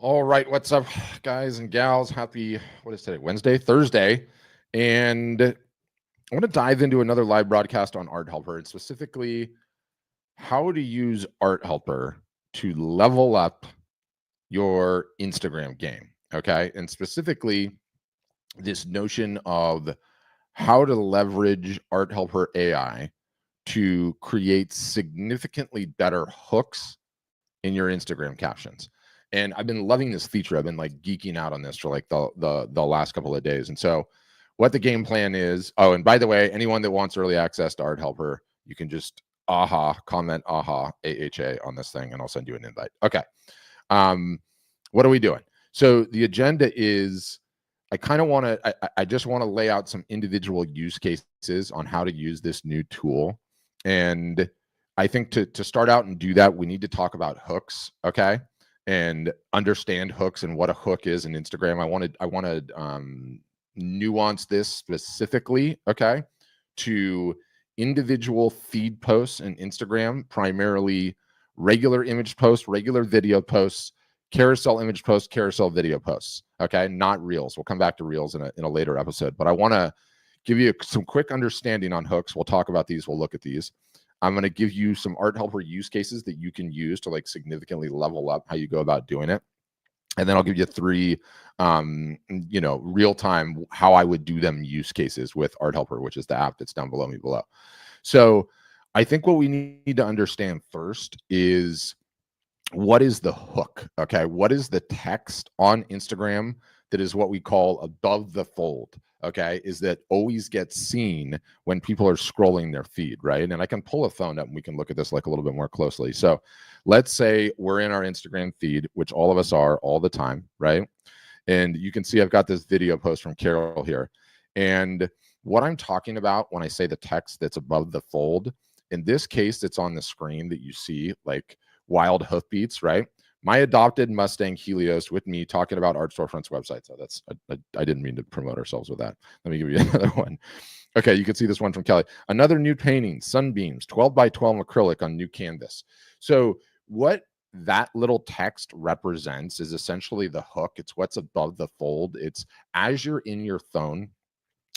All right, what's up, guys and gals? Happy, what is today? Wednesday, Thursday. And I want to dive into another live broadcast on Art Helper, and specifically how to use Art Helper to level up your Instagram game. Okay. And specifically, this notion of how to leverage Art Helper AI to create significantly better hooks in your Instagram captions. And I've been loving this feature. I've been like geeking out on this for like the last couple of days. And so what the game plan is, oh, and by the way, anyone that wants early access to Art Helper, you can just comment AHA on this thing and I'll send you an invite. Okay. What are we doing? So the agenda is I kind of want to I just want to lay out some individual use cases on how to use this new tool. And I think to start out and do that, we need to talk about hooks, okay? And understand hooks and what a hook is in Instagram. I want to nuance this specifically, okay, to individual feed posts in Instagram, primarily regular image posts, regular video posts, carousel image posts, carousel video posts, okay, not reels. We'll come back to reels in a later episode, but I want to give you some quick understanding on hooks. We'll talk about these. We'll look at these. I'm going to give you some Art Helper use cases that you can use to like significantly level up how you go about doing it. And then I'll give you three, real time how I would do them use cases with Art Helper, which is the app that's down below. So I think what we need to understand first is what is the hook? Okay. What is the text on Instagram that is what we call above the fold? Okay. Is that always gets seen when people are scrolling their feed, right? And I can pull a phone up and we can look at this like a little bit more closely. So let's say we're in our Instagram feed, which all of us are all the time, right? And you can see I've got this video post from Carol here. And what I'm talking about when I say the text that's above the fold, in this case, it's on the screen that you see like wild hoofbeats, right? My adopted Mustang Helios with me talking about Art Storefront's website. So that's, I didn't mean to promote ourselves with that. Let me give you another one. Okay, you can see this one from Kelly. Another new painting, Sunbeams, 12 by 12 acrylic on new canvas. So what that little text represents is essentially the hook. It's what's above the fold. It's as you're in your phone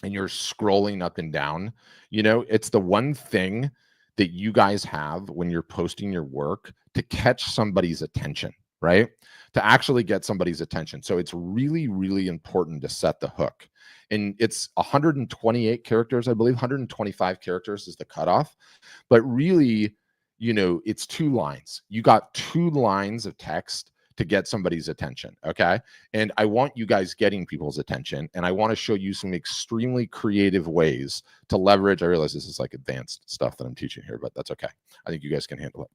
and you're scrolling up and down, it's the one thing that you guys have when you're posting your work to catch somebody's attention, right? To actually get somebody's attention. So it's really, really important to set the hook. And it's 128 characters, I believe, 125 characters is the cutoff. But really, it's 2 lines. You got 2 lines of text to get somebody's attention, okay? And I want you guys getting people's attention, and I want to show you some extremely creative ways to leverage. I realize this is like advanced stuff that I'm teaching here, but that's okay. I think you guys can handle it.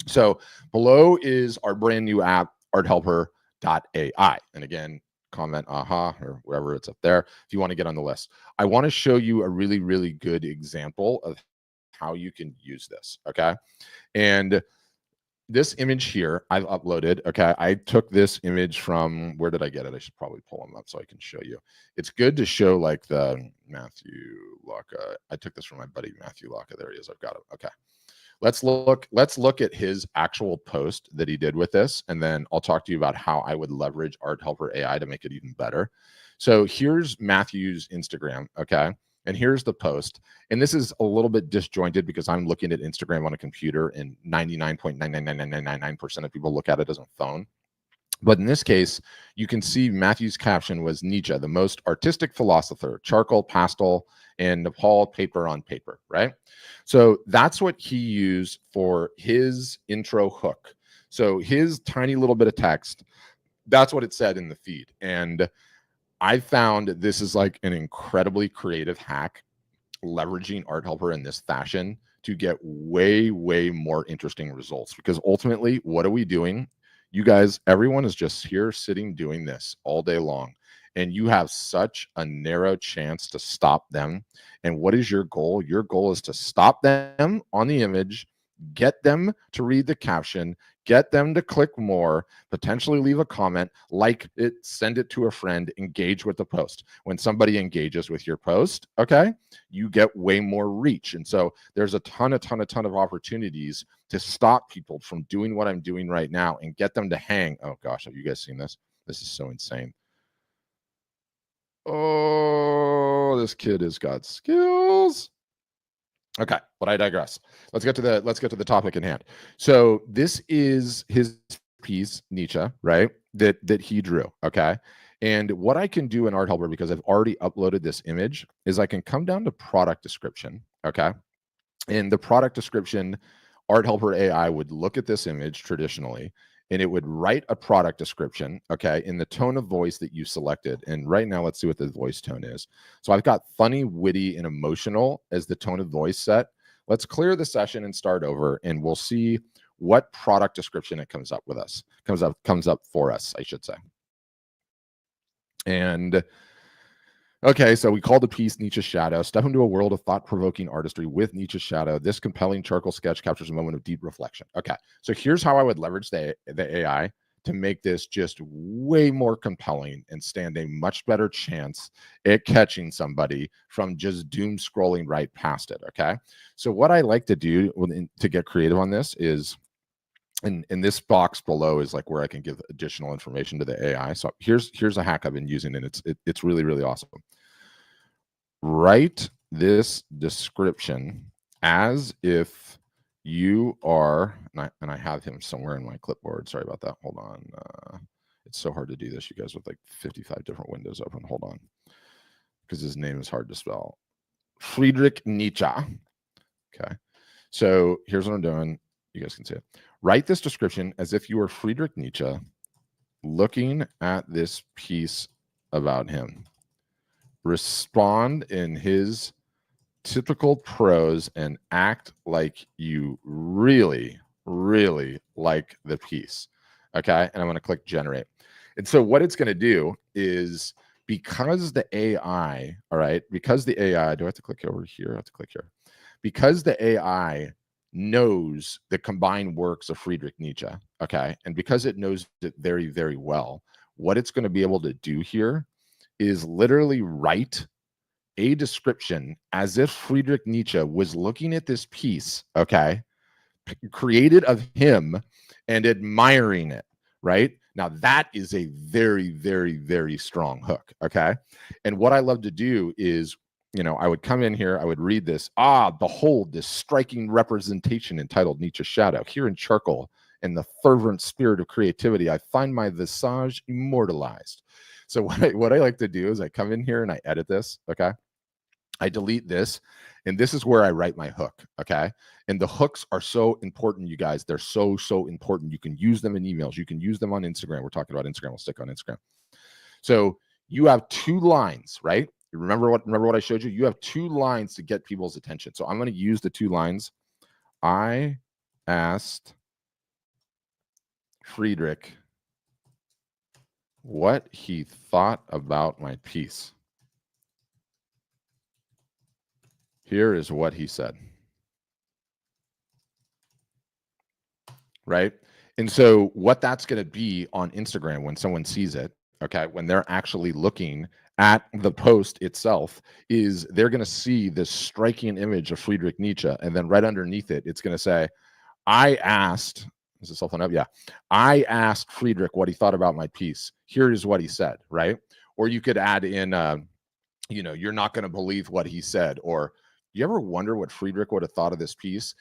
So below is our brand new app, arthelper.ai. And again, comment or wherever it's up there if you want to get on the list. I want to show you a really, really good example of how you can use this, okay? And this image here I've uploaded. Okay. I took this image from, where did I get it? I should probably pull them up so I can show you. It's good to show like the Matthew Locke. I took this from my buddy, Matthew Locke. There he is. I've got it. Okay. Let's look at his actual post that he did with this. And then I'll talk to you about how I would leverage Art Helper AI to make it even better. So here's Matthew's Instagram. Okay. And here's the post. And this is a little bit disjointed because I'm looking at Instagram on a computer and 99.99999% of people look at it as a phone. But in this case, you can see Matthew's caption was Nietzsche, the most artistic philosopher, charcoal, pastel, and Nepal paper on paper, right? So that's what he used for his intro hook. So his tiny little bit of text, that's what it said in the feed. And I found this is like an incredibly creative hack, leveraging Art Helper in this fashion to get way, way more interesting results. Because ultimately, what are we doing? You guys, everyone is just here sitting doing this all day long. And you have such a narrow chance to stop them. And what is your goal? Your goal is to stop them on the image, get them to read the caption, get them to click more, potentially leave a comment, like it, send it to a friend, engage with the post. When somebody engages with your post, okay, you get way more reach. And so there's a ton of opportunities to stop people from doing what I'm doing right now and get them to hang. Oh gosh, have you guys seen this? This is so insane. Oh, this kid has got skills. Okay, but I digress. Let's get to the topic in hand. So this is his piece, Nietzsche, right? That he drew. Okay. And what I can do in Art Helper, because I've already uploaded this image, is I can come down to product description. Okay. In the product description, Art Helper AI would look at this image traditionally, and it would write a product description, okay, in the tone of voice that you selected. And right now, let's see what the voice tone is. So I've got funny, witty, and emotional as the tone of voice set. Let's clear the session and start over, and we'll see what product description it comes up for us, I should say. And okay, so we called the piece Nietzsche's Shadow. Step into a world of thought-provoking artistry with Nietzsche's Shadow. This compelling charcoal sketch captures a moment of deep reflection. Okay, so here's how I would leverage the AI to make this just way more compelling and stand a much better chance at catching somebody from just doom scrolling right past it, okay? So what I like to do to get creative on this is, and this box below is like where I can give additional information to the AI. So here's a hack I've been using, and it's really, really awesome. Write this description as if you are, and I have him somewhere in my clipboard. Sorry about that. Hold on. It's so hard to do this, you guys, with like 55 different windows open. Hold on, because his name is hard to spell. Friedrich Nietzsche. Okay. So here's what I'm doing. You guys can see it. Write this description as if you were Friedrich Nietzsche looking at this piece about him. Respond in his typical prose and act like you really, really like the piece. Okay. And I'm going to click generate. And so what it's going to do is, because the AI, all right, because the AI, do I have to click over here? I have to click here. Because the AI knows the combined works of Friedrich Nietzsche, okay, and because it knows it very, very well, what it's going to be able to do here is literally write a description as if Friedrich Nietzsche was looking at this piece, okay, created of him and admiring it, right? Now, that is a very, very, very strong hook, okay? And what I love to do is, I would come in here, I would read this. Behold, this striking representation entitled Nietzsche's Shadow. Here in charcoal, in the fervent spirit of creativity, I find my visage immortalized. So what I like to do is I come in here and I edit this, okay? I delete this, and this is where I write my hook, okay? And the hooks are so important, you guys. They're so, so important. You can use them in emails. You can use them on Instagram. We're talking about Instagram. We'll stick on Instagram. So you have 2 lines, right? Remember what I showed you? You have 2 lines to get people's attention. So I'm going to use the 2 lines. I asked Friedrich what he thought about my piece. Here is what he said. Right? And so what that's going to be on Instagram when someone sees it, okay, when they're actually looking at the post itself, is they're going to see this striking image of Friedrich Nietzsche, and then right underneath it, it's going to say, I asked, is this cell phone up? Yeah. I asked Friedrich what he thought about my piece. Here is what he said, right? Or you could add in, you're not going to believe what he said. Or you ever wonder what Friedrich would have thought of this piece?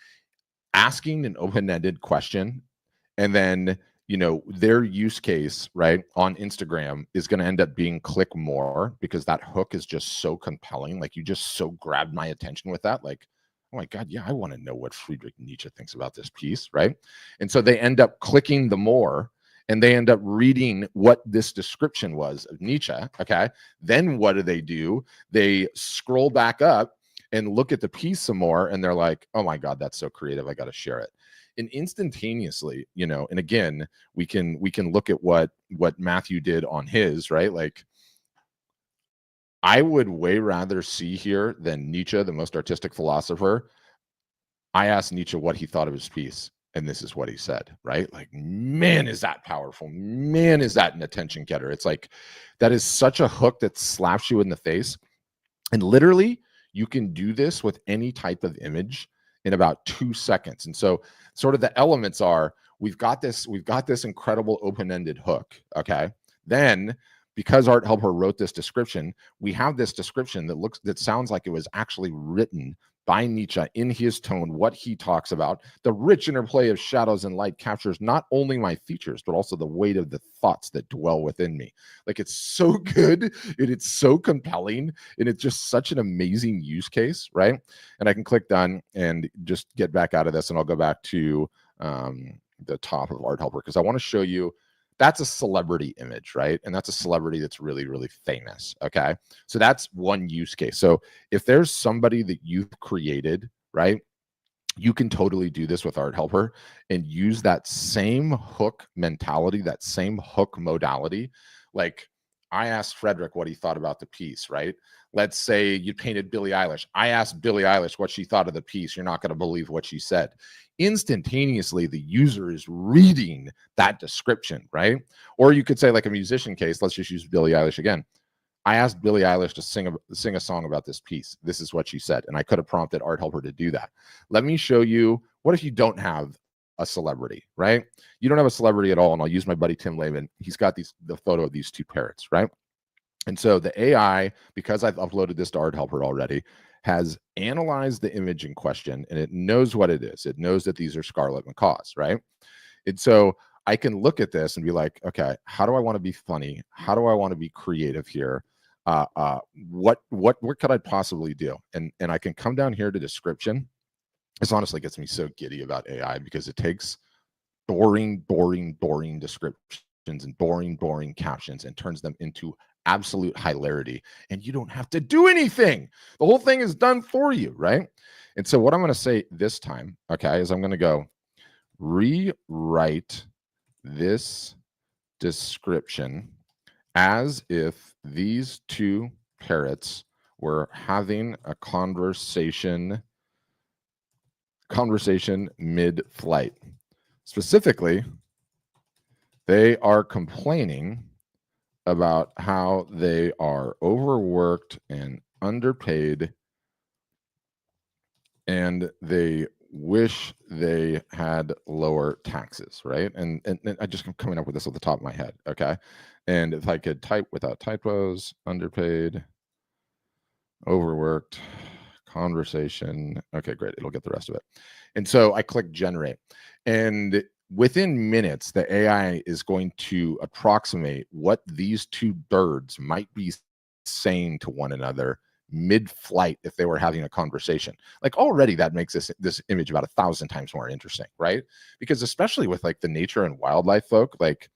Asking an open-ended question, and then their use case, right, on Instagram is going to end up being click more, because that hook is just so compelling. Like, you just so grabbed my attention with that. Like, oh my God, yeah, I want to know what Friedrich Nietzsche thinks about this piece, right? And so they end up clicking the more, and they end up reading what this description was of Nietzsche, okay? Then what do? They scroll back up and look at the piece some more, and they're like, oh my God, that's so creative, I got to share it. And instantaneously, and again, we can look at what Matthew did on his, right? Like, I would way rather see here than Nietzsche, the most artistic philosopher. I asked Nietzsche what he thought of his piece, and this is what he said, right? Like, man, is that powerful? Man, is that an attention getter? It's like, that is such a hook that slaps you in the face. And literally, you can do this with any type of image. in about 2 seconds. And so sort of the elements are, we've got this incredible open-ended hook. Okay. Then because Art Helper wrote this description, we have this description that sounds like it was actually written by Nietzsche in his tone, what he talks about. The rich interplay of shadows and light captures not only my features, but also the weight of the thoughts that dwell within me. Like, it's so good, and it's so compelling, and it's just such an amazing use case, right? And I can click done and just get back out of this, and I'll go back to the top of Art Helper, because I want to show you that's a celebrity image, right? And that's a celebrity that's really, really famous. Okay. So that's one use case. So if there's somebody that you've created, right, you can totally do this with Art Helper and use that same hook mentality, that same hook modality. Like, I asked Friedrich what he thought about the piece, right? Let's say you painted Billie Eilish. I asked Billie Eilish what she thought of the piece. You're not going to believe what she said. Instantaneously, the user is reading that description, right? Or you could say, like a musician case, let's just use Billie Eilish again. I asked Billie Eilish to sing a song about this piece. This is what she said. And I could have prompted Art Helper to do that. Let me show you, what if you don't have a celebrity, right? You don't have a celebrity at all. And I'll use my buddy Tim Lehman. He's got the photo of these two parrots, right? And so the AI, because I've uploaded this to Art Helper already, has analyzed the image in question, and it knows what it is. It knows that these are scarlet macaws, right? And so I can look at this and be like, okay, how do I want to be funny? How do I want to be creative here? What could I possibly do? And I can come down here to description. This honestly gets me so giddy about AI, because it takes boring descriptions and boring captions and turns them into absolute hilarity, and you don't have to do anything. The whole thing is done for you, right? And so what I'm going to say this time, okay, is I'm going to go rewrite this description as if these two parrots were having a conversation mid-flight. Specifically, they are complaining about how they are overworked and underpaid, and they wish they had lower taxes, right? And I just am coming up with this off the top of my head, okay? And if I could type without typos, underpaid, overworked, conversation. Okay, great. It'll get the rest of it. And so I click generate, and within minutes, the AI is going to approximate what these two birds might be saying to one another mid-flight if they were having a conversation. Like, already that makes this image about 1,000 times more interesting, right? Because especially with like the nature and wildlife folk, like,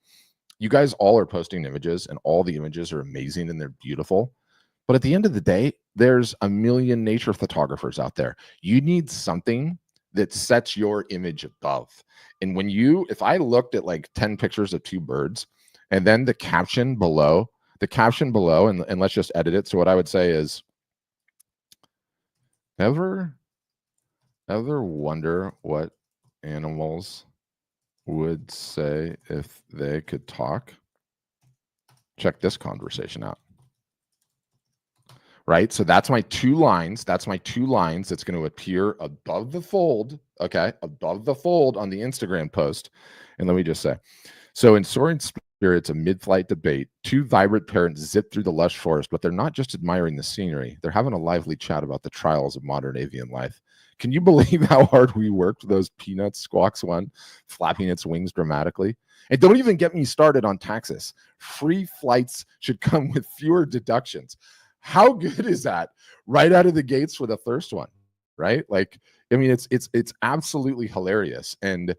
you guys all are posting images, and all the images are amazing and they're beautiful. But at the end of the day, there's a million nature photographers out there. You need something that sets your image above. And if I looked at like 10 pictures of two birds, and then the caption below, and let's just edit it. So what I would say is, ever wonder what animals would say if they could talk? Check this conversation out. Right? So that's my two lines. That's going to appear above the fold, okay? Above the fold on the Instagram post. And let me just say, so in Soaring Spirits, a mid-flight debate, two vibrant parents zip through the lush forest, but they're not just admiring the scenery. They're having a lively chat about the trials of modern avian life. Can you believe how hard we worked for those peanuts? Squawks one, flapping its wings dramatically. And don't even get me started on taxes. Free flights should come with fewer deductions. How good is that right out of the gates for the first one, right? Like, I mean, it's absolutely hilarious. And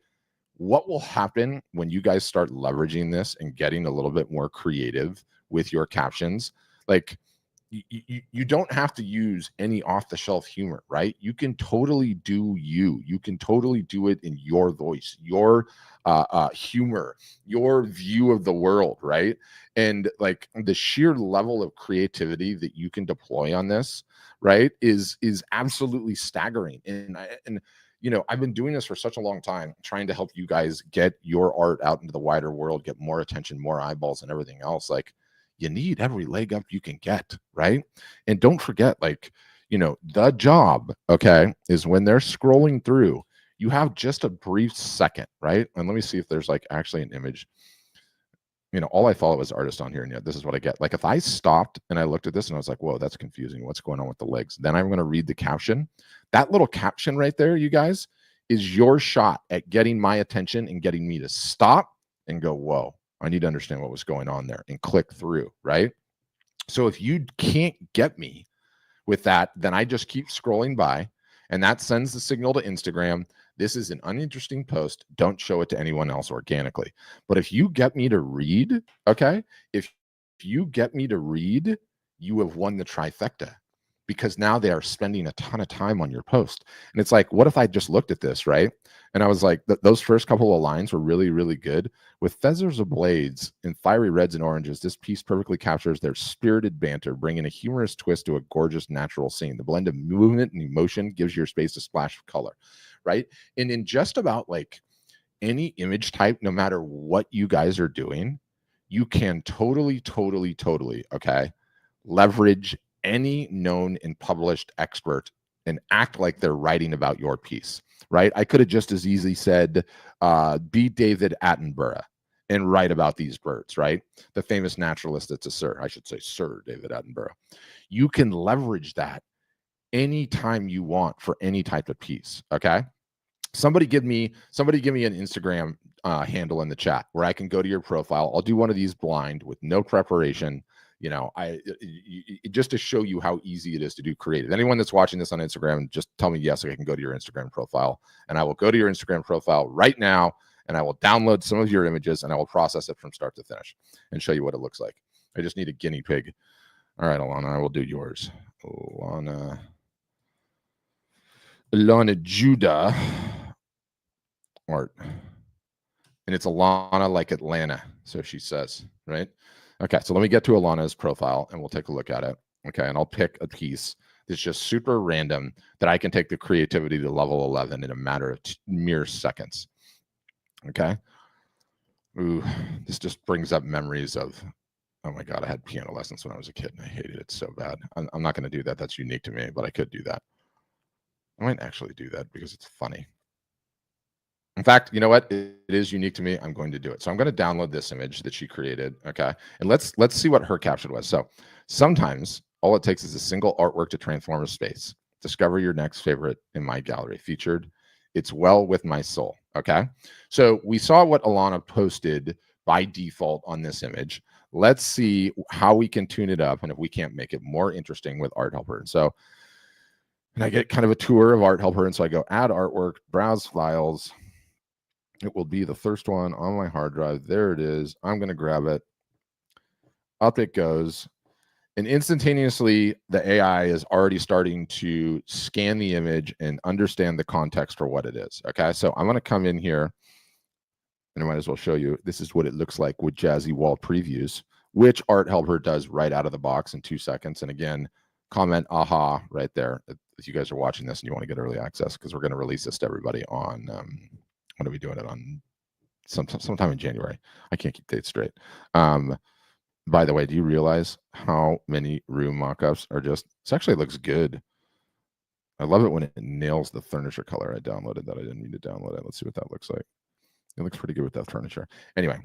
what will happen when you guys start leveraging this and getting a little bit more creative with your captions? Like, you don't have to use any off-the-shelf humor, right? You can totally do you can totally do it in your voice, your humor, your view of the world, right? And like, the sheer level of creativity that you can deploy on this, right, is absolutely staggering. And I've been doing this for such a long time, trying to help you guys get your art out into the wider world, get more attention, more eyeballs, and everything else. Like, you need every leg up you can get, right? And don't forget, like, the job, okay, is when they're scrolling through, you have just a brief second, right? And let me see if there's like actually an image. All I follow is artist on here, and this is what I get. Like if I stopped and I looked at this and I was like, whoa, that's confusing. What's going on with the legs? Then I'm going to read the caption. That little caption right there, you guys, is your shot at getting my attention and getting me to stop and go, whoa, I need to understand what was going on there and click through, right? So if you can't get me with that, then I just keep scrolling by, and that sends the signal to Instagram. This is an uninteresting post. Don't show it to anyone else organically. But if you get me to read, okay, if you get me to read, you have won the trifecta, because now they are spending a ton of time on your post. And it's like, what if I just looked at this, right? And I was like, those first couple of lines were really, really good. With feathers of blades in fiery reds and oranges, this piece perfectly captures their spirited banter, bringing a humorous twist to a gorgeous natural scene. The blend of movement and emotion gives your space a splash of color, right? And in just about like any image type, no matter what you guys are doing, you can totally, okay, leverage any known and published expert and act like they're writing about your piece, right? I could have just as easily said, be David Attenborough and write about these birds, right? The famous naturalist that's a sir. I should say Sir David Attenborough. You can leverage that anytime you want for any type of piece, okay? Somebody give me an Instagram handle in the chat where I can go to your profile. I'll do one of these blind with no preparation. Just to show you how easy it is to do creative. Anyone that's watching this on Instagram, just tell me yes, I can go to your Instagram profile, and I will go to your Instagram profile right now, and I will download some of your images, and I will process it from start to finish and show you what it looks like. I just need a guinea pig. All right, Alana, I will do yours. Alana Judah art. And it's Alana like Atlanta, so she says, right? Okay, so let me get to Alana's profile and we'll take a look at it. Okay, and I'll pick a piece that's just super random that I can take the creativity to level 11 in a matter of mere seconds. Okay. Ooh, this just brings up memories of, oh my God, I had piano lessons when I was a kid and I hated it so bad. I'm not going to do that. That's unique to me, but I could do that. I might actually do that because it's funny. In fact, you know what? It is unique to me. I'm going to do it. So I'm going to download this image that she created. Okay. And let's see what her caption was. So sometimes all it takes is a single artwork to transform a space. Discover your next favorite in my gallery. Featured, it's well with my soul. Okay. So we saw what Alana posted by default on this image. Let's see how we can tune it up and if we can't make it more interesting with Art Helper. So, and I get kind of a tour of Art Helper. And so I go add artwork, browse files. It will be the first one on my hard drive. There it is. I'm going to grab it. Up it goes. And instantaneously, the AI is already starting to scan the image and understand the context for what it is. Okay, so I'm going to come in here and I might as well show you. This is what it looks like with Jazzy Wall previews, which Art Helper does right out of the box in 2 seconds. And again, comment aha right there if you guys are watching this and you want to get early access, because we're going to release this to everybody on when are we doing it? On sometime in January. I can't keep dates straight. By the way, do you realize how many room mock-ups are just, this actually looks good. I love it when it nails the furniture color. I downloaded that. I didn't need to download it. Let's see what that looks like. It looks pretty good with that furniture. Anyway,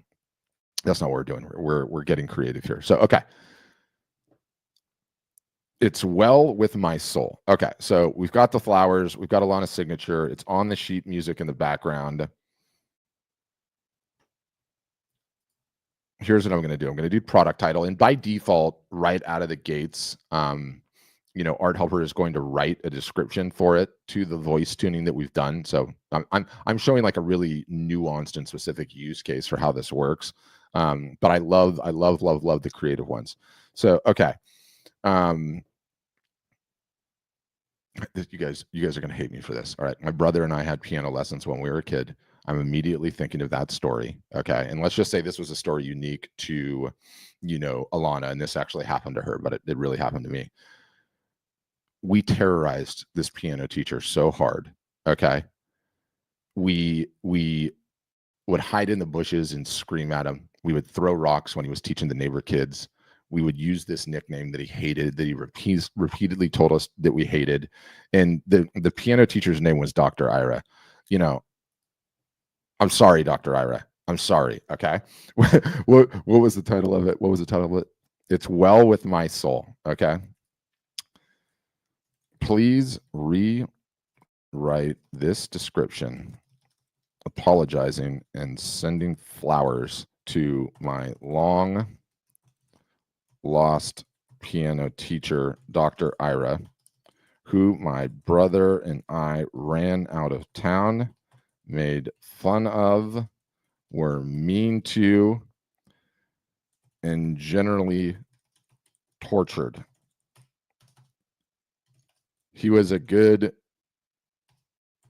that's not what we're doing. We're getting creative here. So, okay. It's well with my soul. Okay, so we've got the flowers. We've got Alana's signature. It's on the sheet music in the background. Here's what I'm going to do. I'm going to do product title. And by default, right out of the gates, Art Helper is going to write a description for it to the voice tuning that we've done. So I'm showing like a really nuanced and specific use case for how this works. But I love the creative ones. So, okay. You guys are going to hate me for this. All right. My brother and I had piano lessons when we were a kid. I'm immediately thinking of that story. Okay. And let's just say this was a story unique to, Alana, and this actually happened to her, but it really happened to me. We terrorized this piano teacher so hard. Okay. We would hide in the bushes and scream at him. We would throw rocks when he was teaching the neighbor kids. we would use this nickname that he hated, that he repeatedly told us that we hated. And the piano teacher's name was Dr. Ira. You know, I'm sorry, Dr. Ira. I'm sorry. Okay. what was the title of it? What was the title of it? It's Well With My Soul. Okay. Please rewrite this description, apologizing and sending flowers to my long lost piano teacher, Dr. Ira, who my brother and I ran out of town, made fun of, were mean to, and generally tortured. He was a good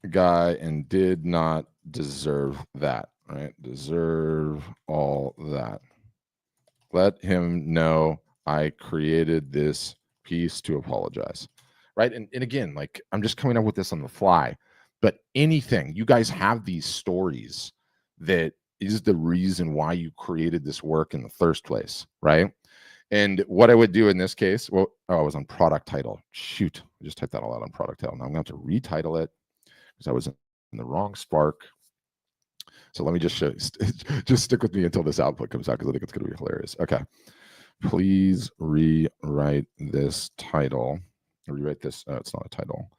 guy and did not deserve that, right? Deserve all that. Let him know I created this piece to apologize, right? And again, like, I'm just coming up with this on the fly, but anything, you guys have these stories that is the reason why you created this work in the first place, right? And what I would do in this case, well, oh, I was on product title. Shoot, I just typed that all out on product title. Now I'm going to have to retitle it because I was in the wrong Spark. So let me just show, just stick with me until this output comes out because I think it's going to be hilarious. Okay. Please rewrite this title. Rewrite this. It's not a title.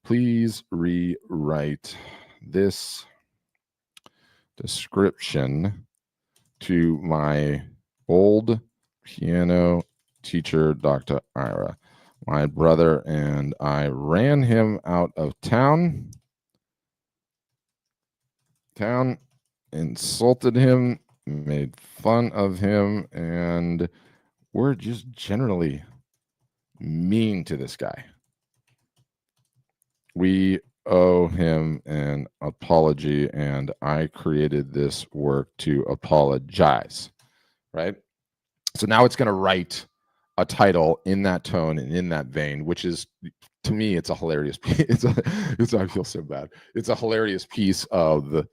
Please rewrite this description to my old piano teacher, Dr. Ira. My brother and I ran him out of town, insulted him, made fun of him, and we're just generally mean to this guy. We owe him an apology, and I created this work to apologize, right? So now it's going to write a title in that tone and in that vein, which is, to me, it's a hilarious piece. I feel so bad. It's a hilarious piece of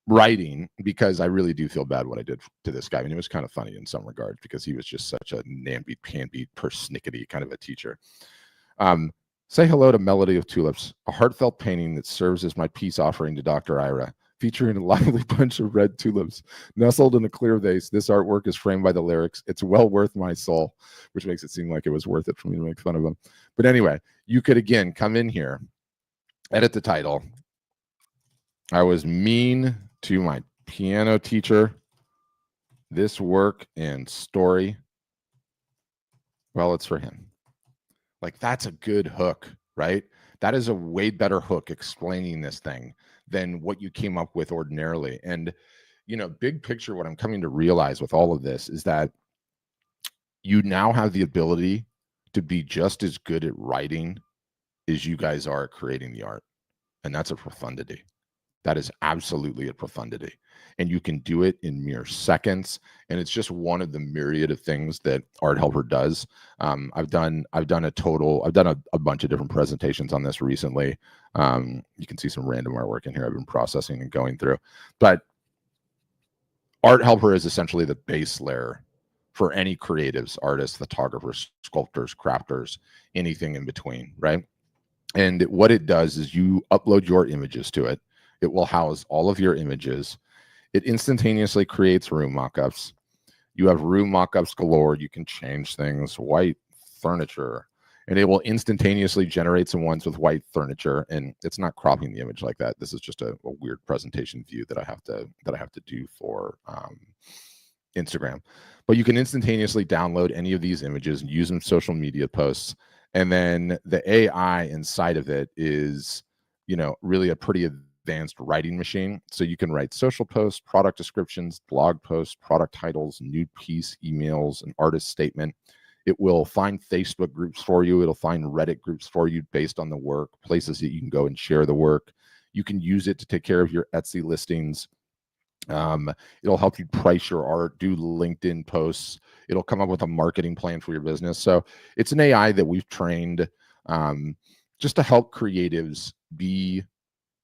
writing because I really do feel bad what I did to this guy. I mean, it was kind of funny in some regards because he was just such a namby pamby persnickety kind of a teacher. Say hello to Melody of Tulips, a heartfelt painting that serves as my peace offering to Dr. Ira. Featuring a lively bunch of red tulips nestled in a clear vase, this artwork is framed by the lyrics, "It's well worth my soul," which makes it seem like it was worth it for me to make fun of him. But anyway, you could, again, come in here, edit the title. I was mean to my piano teacher. This work and story, well, it's for him. Like, that's a good hook, right? That is a way better hook explaining this thing than what you came up with ordinarily. And, you know, big picture, what I'm coming to realize with all of this is that you now have the ability to be just as good at writing as you guys are at creating the art. And that's a profundity. That is absolutely a profundity. And you can do it in mere seconds. And it's just one of the myriad of things that Art Helper does. I've done a bunch of different presentations on this recently. You can see some random artwork in here I've been processing and going through. But Art Helper is essentially the base layer for any creatives, artists, photographers, sculptors, crafters, anything in between, right? And what it does is you upload your images to it. It will house all of your images. It instantaneously creates room mockups. You have room mockups galore. You can change things, white furniture, and it will instantaneously generate some ones with white furniture. And it's not cropping the image like that. This is just a weird presentation view that I have to do for Instagram. But you can instantaneously download any of these images and use them in social media posts. And then the AI inside of it is, you know, really a pretty advanced writing machine. So you can write social posts, product descriptions, blog posts, product titles, nude piece, emails, an artist statement. It will find Facebook groups for you. It'll find Reddit groups for you based on the work, places that you can go and share the work. You can use it to take care of your Etsy listings. It'll help you price your art, do LinkedIn posts. It'll come up with a marketing plan for your business. So it's an AI that we've trained just to help creatives be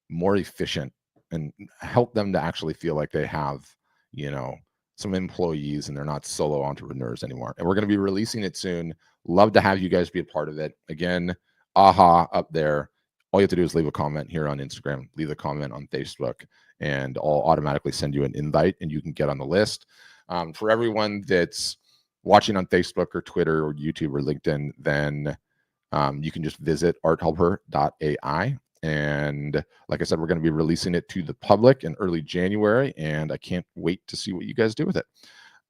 more efficient and help them to actually feel like they have, you know, some employees and they're not solo entrepreneurs anymore. And we're going to be releasing it soon. Love to have you guys be a part of it. Again, aha up there. All you have to do is leave a comment here on Instagram, leave a comment on Facebook, and I'll automatically send you an invite and you can get on the list. For everyone that's watching on Facebook or Twitter or YouTube or LinkedIn, then you can just visit arthelper.ai. And like I said, we're going to be releasing it to the public in early January, and I can't wait to see what you guys do with it.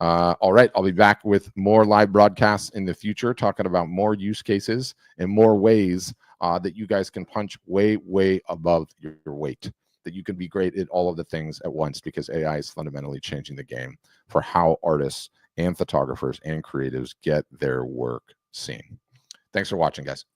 All right, I'll be back with more live broadcasts in the future, talking about more use cases and more ways that you guys can punch way, way above your weight, that you can be great at all of the things at once, because AI is fundamentally changing the game for how artists and photographers and creatives get their work seen. Thanks for watching, guys.